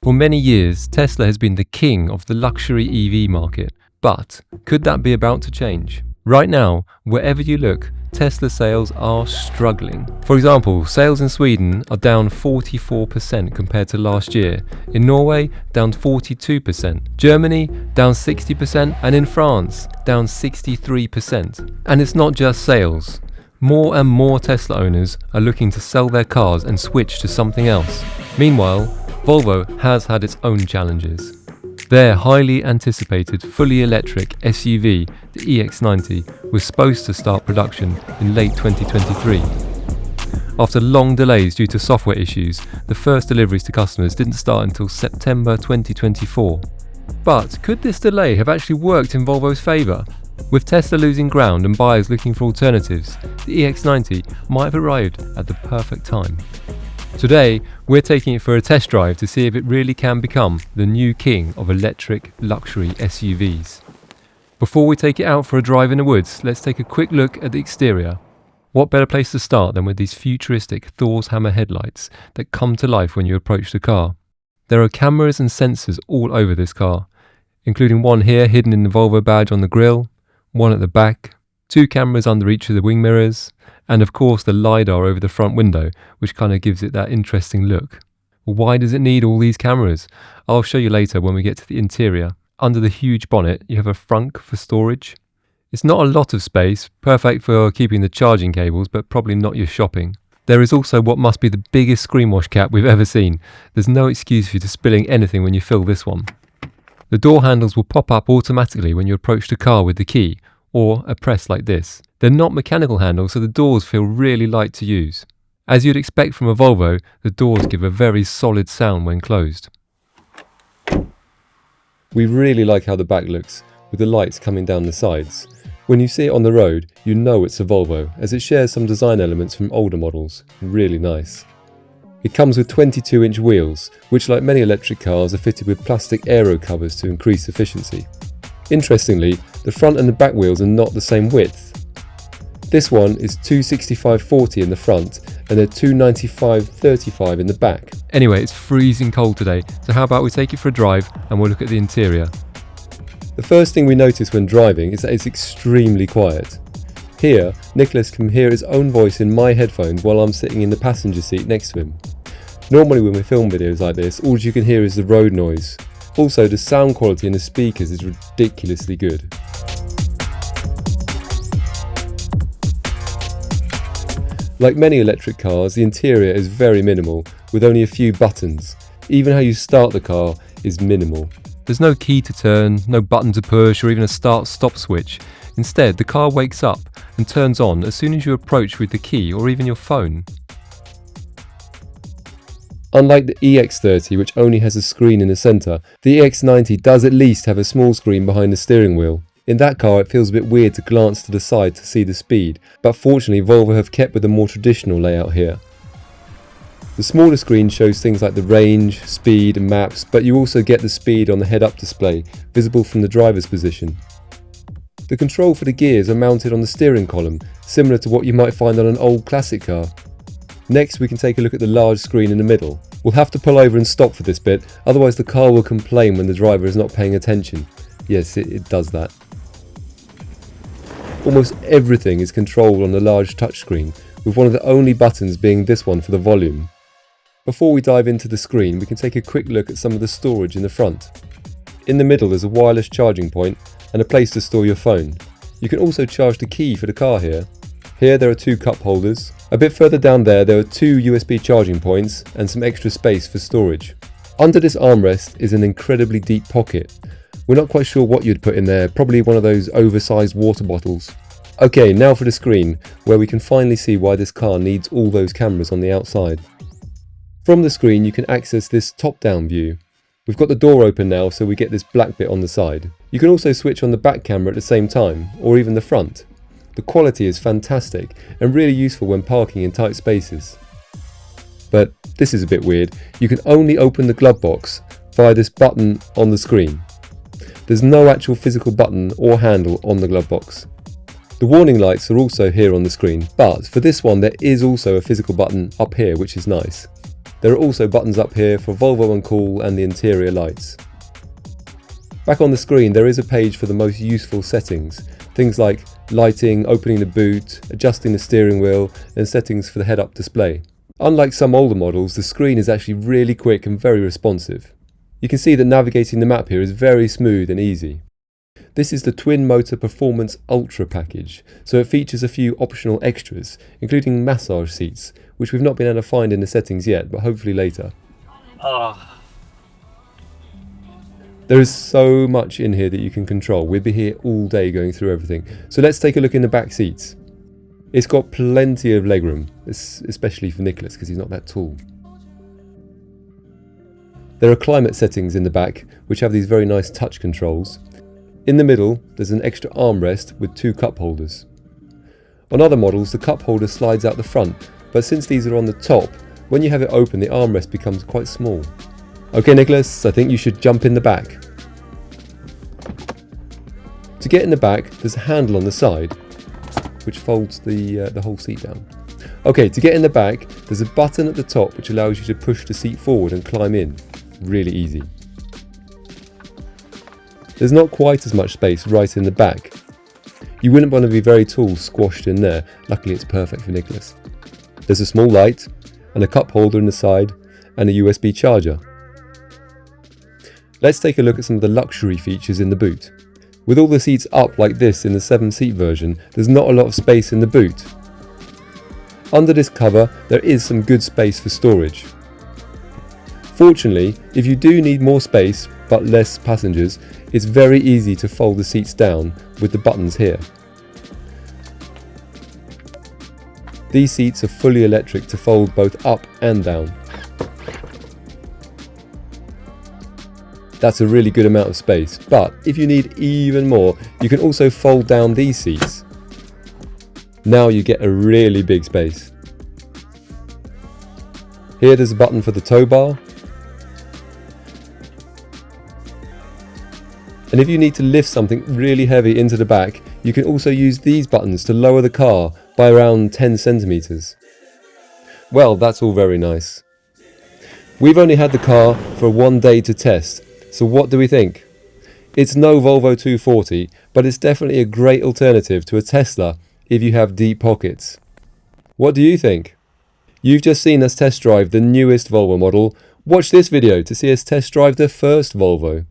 For many years, Tesla has been the king of the luxury EV market, but could that be about to change? Right now, wherever you look, Tesla sales are struggling. For example, sales in Sweden are down 44% compared to last year, in Norway down 42%, Germany down 60%, and in France down 63%. And it's not just sales. More and more Tesla owners are looking to sell their cars and switch to something else. Meanwhile, Volvo has had its own challenges. Their highly anticipated fully electric SUV, the EX90, was supposed to start production in late 2023. After long delays due to software issues, the first deliveries to customers didn't start until September 2024. But could this delay have actually worked in Volvo's favour? With Tesla losing ground and buyers looking for alternatives, the EX90 might have arrived at the perfect time. Today, we're taking it for a test drive to see if it really can become the new king of electric luxury SUVs. Before we take it out for a drive in the woods, let's take a quick look at the exterior. What better place to start than with these futuristic Thor's hammer headlights that come to life when you approach the car. There are cameras and sensors all over this car, including one here hidden in the Volvo badge on the grille, one at the back, 2 cameras under each of the wing mirrors, and of course the LiDAR over the front window, which kind of gives it that interesting look. Well, why does it need all these cameras? I'll show you later when we get to the interior. Under the huge bonnet, you have a frunk for storage. It's not a lot of space, perfect for keeping the charging cables, but probably not your shopping. There is also what must be the biggest screen wash cap we've ever seen. There's no excuse for you to spilling anything when you fill this one. The door handles will pop up automatically when you approach the car with the key, or a press like this. They're not mechanical handles, so the doors feel really light to use. As you'd expect from a Volvo, the doors give a very solid sound when closed. We really like how the back looks, with the lights coming down the sides. When you see it on the road, you know it's a Volvo, as it shares some design elements from older models. Really nice. It comes with 22-inch wheels, which like many electric cars are fitted with plastic aero covers to increase efficiency. Interestingly, the front and the back wheels are not the same width. This one is 265/40 in the front and they're 295/35 in the back. Anyway, it's freezing cold today, so how about we take it for a drive and we'll look at the interior. The first thing we notice when driving is that it's extremely quiet. Here, Nicholas can hear his own voice in my headphones while I'm sitting in the passenger seat next to him. Normally when we film videos like this, all you can hear is the road noise. Also, the sound quality in the speakers is ridiculously good. Like many electric cars, the interior is very minimal, with only a few buttons. Even how you start the car is minimal. There's no key to turn, no button to push, or even a start-stop switch. Instead, the car wakes up and turns on as soon as you approach with the key or even your phone. Unlike the EX30, which only has a screen in the centre, the EX90 does at least have a small screen behind the steering wheel. In that car, it feels a bit weird to glance to the side to see the speed, but fortunately Volvo have kept with a more traditional layout here. The smaller screen shows things like the range, speed and maps, but you also get the speed on the head-up display, visible from the driver's position. The control for the gears are mounted on the steering column, similar to what you might find on an old classic car. Next, we can take a look at the large screen in the middle. We'll have to pull over and stop for this bit, otherwise the car will complain when the driver is not paying attention. Yes, it does that. Almost everything is controlled on the large touchscreen, with one of the only buttons being this one for the volume. Before we dive into the screen, we can take a quick look at some of the storage in the front. In the middle there's a wireless charging point and a place to store your phone. You can also charge the key for the car here. Here there are 2 cup holders. A bit further down there are 2 USB charging points and some extra space for storage. Under this armrest is an incredibly deep pocket. We're not quite sure what you'd put in there, probably one of those oversized water bottles. Okay, now for the screen, where we can finally see why this car needs all those cameras on the outside. From the screen you can access this top-down view. We've got the door open now, so we get this black bit on the side. You can also switch on the back camera at the same time, or even the front. The quality is fantastic and really useful when parking in tight spaces. But this is a bit weird. You can only open the glove box via this button on the screen. There's no actual physical button or handle on the glove box. The warning lights are also here on the screen, but for this one there is also a physical button up here, which is nice. There are also buttons up here for Volvo On Call and the interior lights. Back on the screen there is a page for the most useful settings, things like lighting, opening the boot, adjusting the steering wheel and settings for the head-up display. Unlike some older models, the screen is actually really quick and very responsive. You can see that navigating the map here is very smooth and easy. This is the Twin Motor Performance Ultra package, so it features a few optional extras, including massage seats, which we've not been able to find in the settings yet, but hopefully later. There is so much in here that you can control. We'll be here all day going through everything. So let's take a look in the back seats. It's got plenty of legroom, especially for Nicholas because he's not that tall. There are climate settings in the back, which have these very nice touch controls. In the middle, there's an extra armrest with 2 cup holders. On other models, the cup holder slides out the front, but since these are on the top, when you have it open, the armrest becomes quite small. Okay, Nicholas, I think you should jump in the back. To get in the back, there's a handle on the side, which folds the whole seat down. Okay, to get in the back, there's a button at the top which allows you to push the seat forward and climb in. Really easy. There's not quite as much space right in the back. You wouldn't want to be very tall squashed in there. Luckily it's perfect for Nicholas. There's a small light and a cup holder in the side and a USB charger. Let's take a look at some of the luxury features in the boot. With all the seats up like this in the 7-seat version, there's not a lot of space in the boot. Under this cover, there is some good space for storage. Fortunately, if you do need more space but less passengers, it's very easy to fold the seats down with the buttons here. These seats are fully electric to fold both up and down. That's a really good amount of space, but if you need even more, you can also fold down these seats. Now you get a really big space. Here there's a button for the tow bar. And if you need to lift something really heavy into the back, you can also use these buttons to lower the car by around 10 centimeters. Well, that's all very nice. We've only had the car for 1 day to test, so what do we think? It's no Volvo 240, but it's definitely a great alternative to a Tesla if you have deep pockets. What do you think? You've just seen us test drive the newest Volvo model. Watch this video to see us test drive the first Volvo.